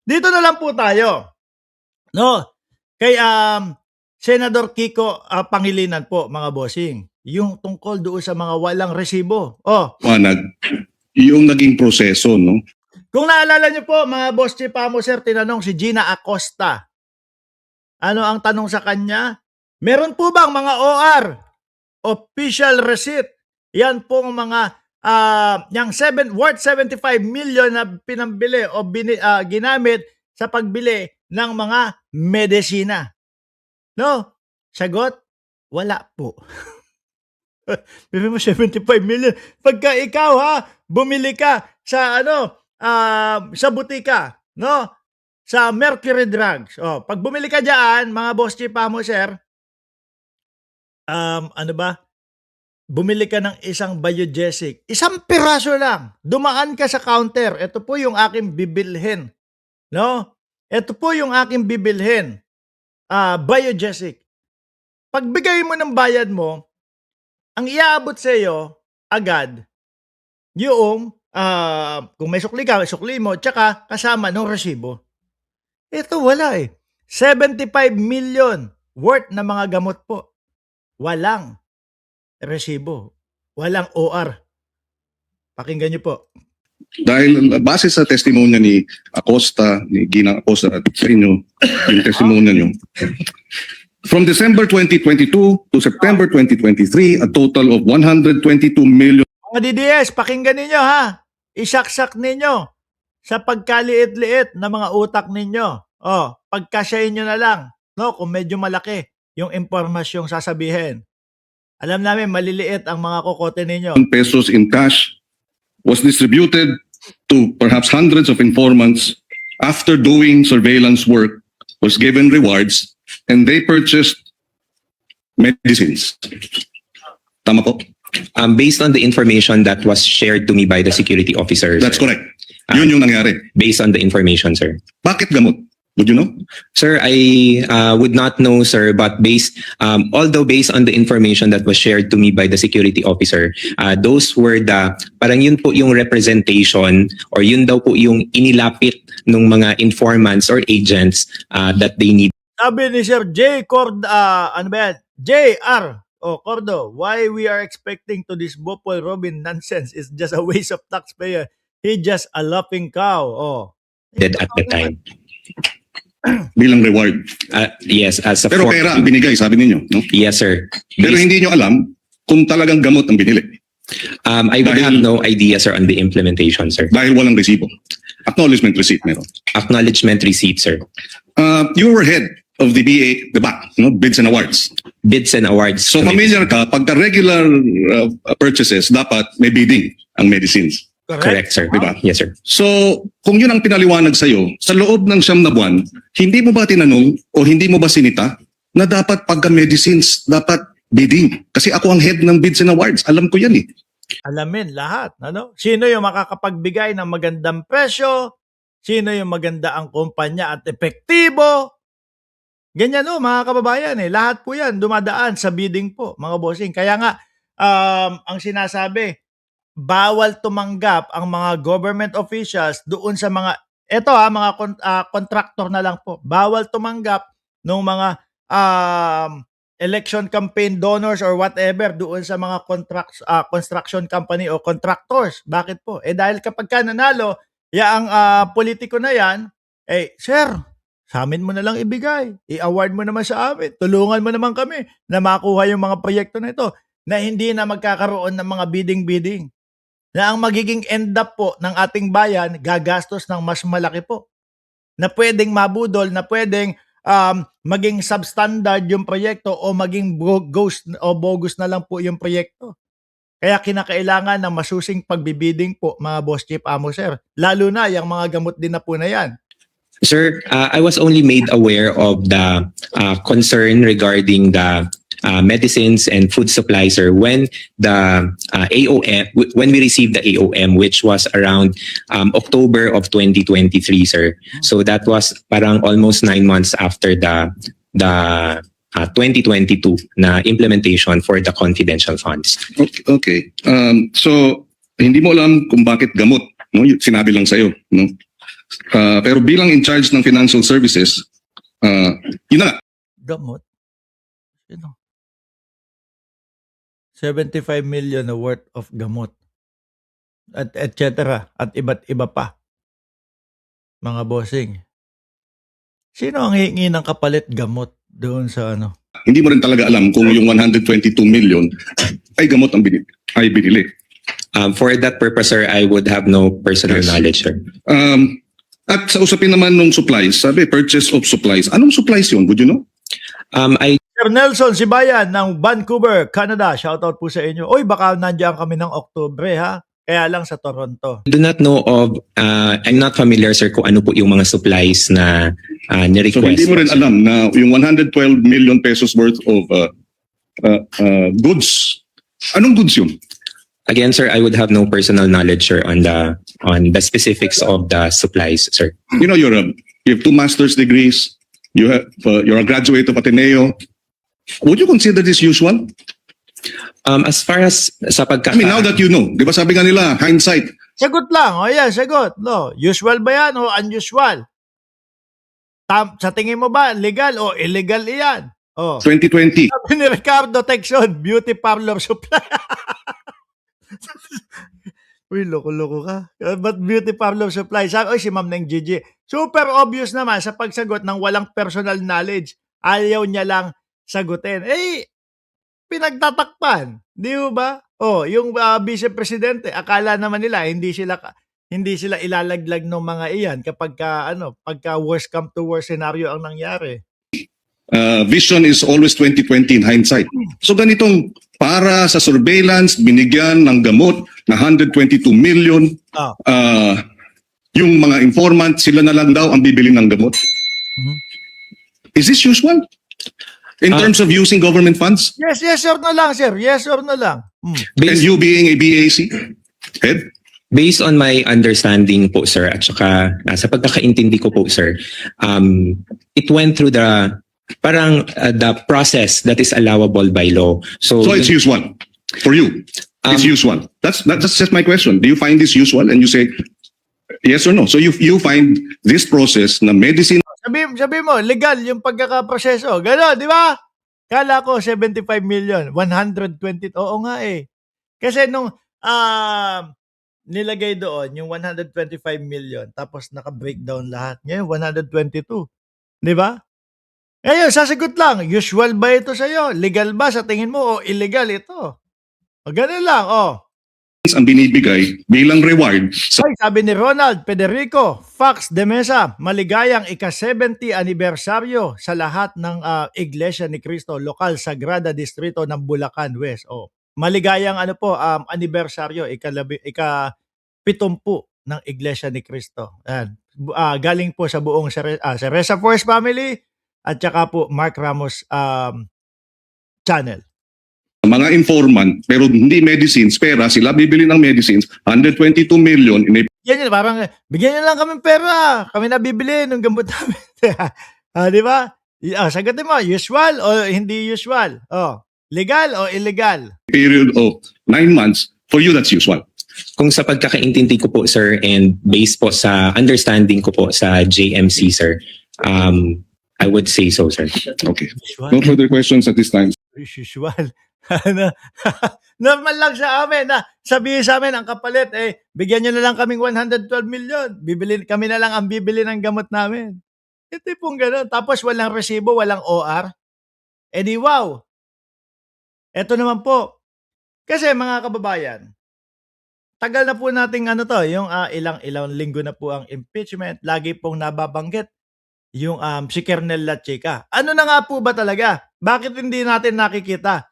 dito na lang po tayo. No? Kay Senador Kiko Pangilinan po, mga bossing. Yung tungkol doon sa mga walang resibo. Yung naging proseso, no? Kung naalala niyo po, mga boss chief mo, sir, tinanong si Gina Acosta. Ano ang tanong sa kanya? Meron po bang mga OR? Official receipt. Yan pong mga yung worth 75 million na pinambili o ginamit sa pagbili ng mga medisina. No? Sagot, wala po. Bili mo 75 million. Pagka ikaw bumili ka sa sa butika, no? Sa Mercury Drugs. Pag bumili ka diyan, mga boss chief mo, sir, bumili ka ng isang biogesic. Isang piraso lang. Dumaan ka sa counter. Ito po yung aking bibilhin. No? Ito po yung aking bibilhin. Biogesic. Pagbigay mo ng bayad mo, ang iaabot sa iyo agad yung kung may sukli ka, sukli mo, tsaka kasama ng resibo. Ito wala 75 million worth na mga gamot po. Walang resibo. Walang OR. Pakinggan niyo po. Dahil base sa testimonya ni Acosta, ni Gina Acosta at sa inyo, yung testimonya nyo, from December 2022 to September 2023, a total of 122 million. Mga DDS, pakinggan ninyo Isaksak ninyo sa pagkaliit-liit na mga utak ninyo. Pagkasyahin nyo na lang, no, kung medyo malaki yung impormasyong sasabihin. Alam namin, maliliit ang mga kokote ninyo. Pesos in cash was distributed to perhaps hundreds of informants after doing surveillance work, was given rewards, and they purchased medicines. Tama po? Based on the information that was shared to me by the security officers. That's correct. Yun yung nangyari. Based on the information, sir. Bakit gamot? Would you know? Sir, I would not know, sir, but although based on the information that was shared to me by the security officer, those were parang yun po yung representation or yun daw po yung inilapit ng mga informants or agents that they need. Sabi ni Sir J. JR. Cordo, why we are expecting to this Bopol Robin nonsense is just a waste of taxpayer. He just a laughing cow. At the time. Bilang reward. Yes, as a Pero pera ang binigay, sabi ninyo, no? Yes, sir. Pero hindi nyo alam kung talagang gamot ang binili. I would have no idea, sir, on the implementation, sir. Dahil walang resibo. Acknowledgement receipt meron. Acknowledgement receipt, sir. You were head of the BA, no? Bids and Awards. Bids and awards. So familiar ka, pagka regular purchases, dapat may bidding ang medicines. Correct, sir. Diba? Yes, sir. So, kung yun ang pinaliwanag sa'yo, sa loob ng 9 na buwan, hindi mo ba tinanong o hindi mo ba sinita na dapat pagka medicines, dapat bidding? Kasi ako ang head ng Bids and Awards. Alam ko yan Alamin lahat. Sino yung makakapagbigay ng magandang presyo? Sino yung maganda ang kumpanya at epektibo? Ganyan mga kababayan Lahat po yan dumadaan sa bidding po, mga bossing. Kaya nga, ang sinasabi, bawal tumanggap ang mga government officials doon sa mga mga contractor na lang po. Bawal tumanggap ng mga election campaign donors or whatever doon sa mga construction company o contractors. Bakit po? Dahil kapag ka nanalo, ang politiko na yan, sir, sa amin mo na lang ibigay. I-award mo naman sa amin. Tulungan mo naman kami na makuha yung mga proyekto na ito na hindi na magkakaroon ng mga bidding-bidding. Na ang magiging end up po ng ating bayan, gagastos ng mas malaki po. Na pwedeng mabudol, na pwedeng maging substandard yung proyekto o maging bogus na lang po yung proyekto. Kaya kinakailangan ng masusing pagbibidding po, mga boss chief sir. Lalo na yung mga gamot din na po na yan. Sir, I was only made aware of the concern regarding the medicines and food supplies, sir, when the AOM, when we received the AOM, which was around October of 2023, sir. So that was parang almost 9 months after the 2022 na implementation for the confidential funds. Okay. So hindi mo alam kung bakit gamot, no? Sinabi lang sa'yo, no? Pero bilang in charge ng financial services, yun na nga. Gamot? Sino? 75 million na worth of gamot. At et cetera. At iba't iba pa. Mga bossing. Sino ang hihingi ng kapalit gamot doon sa ano? Hindi mo rin talaga alam kung yung 122 million ay gamot ang binili. For that purpose, sir, I would have no personal Yes. knowledge, sir. At sa usapin naman ng supplies, sabi purchase of supplies. Anong supplies yun? Would you know? I Sir Nelson Sibayan ng Vancouver, Canada. Shoutout po sa inyo. Oy, baka nandiyan kami ng Oktubre ha. Kaya lang sa Toronto. do not know of, I'm not familiar, sir, kung ano po yung mga supplies na So ni-request. hindi mo rin alam na yung 112 million pesos worth of goods. Anong goods yun? Again, sir, I would have no personal knowledge, sir, on the specifics of the supplies, sir. You know, you have 2 master's degrees. You're a graduate of Ateneo. Would you consider this usual? As far as sa I mean, now that you know, di ba sabi nga nila, hindsight. Sagot lang. O yan, sagot. No. Usual ba yan o unusual? Sa tingin mo ba, legal o illegal yan? Oh. 2020. Sabi ni Ricardo Texon, beauty parlor supply. Uy, loko-loko ka. But beauty parlor supply. Sabi, oy, si Ma'am Neng Gigi. Super obvious naman sa pagsagot ng walang personal knowledge. Ayaw niya lang sagutin. Eh, pinagtatakpan. Di ba? Oh, yung vice presidente, akala naman nila hindi sila ilalaglag ng mga iyan kapag pagka worst come to worst scenario ang nangyari. Vision is always 2020 in hindsight. So ganitong para sa surveillance, binigyan ng gamot na 122 million. Yung mga informant, sila na lang daw ang bibili ng gamot. Mhm. Is this usual? In terms of using government funds? Yes or no lang, sir. Yes or no lang. And Based, you being a BAC head? based on my understanding po, sir, at saka sa pagkakaintindi ko po, sir, it went through the process that is allowable by law. So it's usual for you. It's usual. That's just my question. Do you find this usual? And you say yes or no. So you find this process na medicine. Sabi mo, legal yung pagkakaproseso. Gano'n, di ba? Kala ko 75 million, 120. Oo nga eh. Kasi nung nilagay doon yung 125 million tapos naka-breakdown lahat. Ngayon, 122. Di ba? Ngayon, sasagot lang, usual ba ito sa'yo? Legal ba sa tingin mo o illegal ito? O ganun lang, ang binibigay bilang reward sa Ay, sabi ni Ronald Federico Fax de Mesa, maligayang ika-70 anibersaryo sa lahat ng Iglesia ni Cristo, lokal Sagrada Distrito ng Bulacan West. Maligayang anibersaryo, ika-70 ng Iglesia ni Cristo. Ayan. Galing po sa buong Cereza Force family at saka po Mark Ramos channel. mga informant, pero hindi medicines, pera, sila bibili ng medicines, 122 million in a Yan yun, parang bigyan nyo lang kami pera. Kami na bibili ng gamot namin. Di ba? Sagutin mo, usual o hindi usual? Legal o illegal? period of 9 months. For you, that's usual. Kung sa pagkakaintindi ko po, sir, and based po sa understanding ko po sa JMC, sir, I would say so, sir. Okay. Usual? No further questions at this time. Usual. Normal lang sa amin na sabihin sa amin ang kapalit, bigyan nyo na lang kaming 112 million. Kami na lang ang bibili ng gamot namin. Ito pong gano'n. Tapos walang resibo, walang OR. Di wow. Ito naman po. Kasi mga kababayan, tagal na po nating yung ilang linggo na po ang impeachment. Lagi pong nababanggit yung si Kernel Lachica. Ano na nga po ba talaga? Bakit hindi natin nakikita